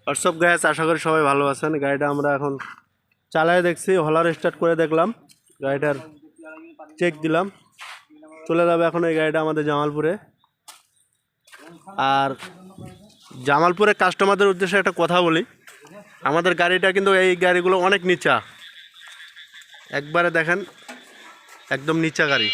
WhatsApp gas, আশা করি সবাই ভালো আছেন। গাড়িটা আমরা এখন চালায় দেখছি, হলার স্টার্ট করে দেখলাম, গাড়িটার চেক দিলাম, চলে যাবে এখন এই গাড়িটা আমাদের জামালপুরে। আর জামালপুরে কাস্টমারদের উদ্দেশ্যে একটা কথা বলি, আমাদের গাড়িটা কিন্তু এই গাড়িগুলো অনেক নিচা, একবারে দেখেন একদম নিচা গাড়ি।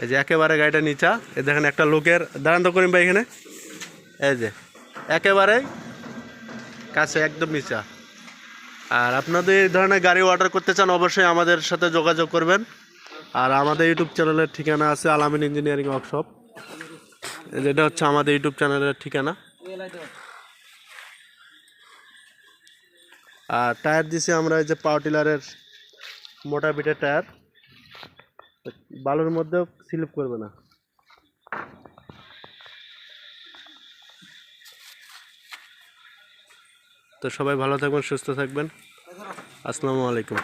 এই যে একেবারে গাড়িটা নিচা, এই দেখেন একটা লোকের দাঁড়ান তো করিম ভাই এখানে, এই যে একেবারে কাছে একদম নিচা। আর আপনাদের এই ধরনের গাড়ি অর্ডার করতে চান অবশ্যই আমাদের সাথে যোগাযোগ করবেন। আর আমাদের ইউটিউব চ্যানেলের ঠিকানা আছে আলামিন ইঞ্জিনিয়ারিং ওয়ার্কশপ, যেটা হচ্ছে আমাদের ইউটিউব চ্যানেলের ঠিকানা। আর টায়ার দিছি আমরা এই যে পাওয়ার টিলারের মোটা বিটের টায়ার, বালুর মধ্যেও স্লিপ করবে না। তো সবাই ভালো থাকবেন, সুস্থ থাকবেন। আসসালামু আলাইকুম।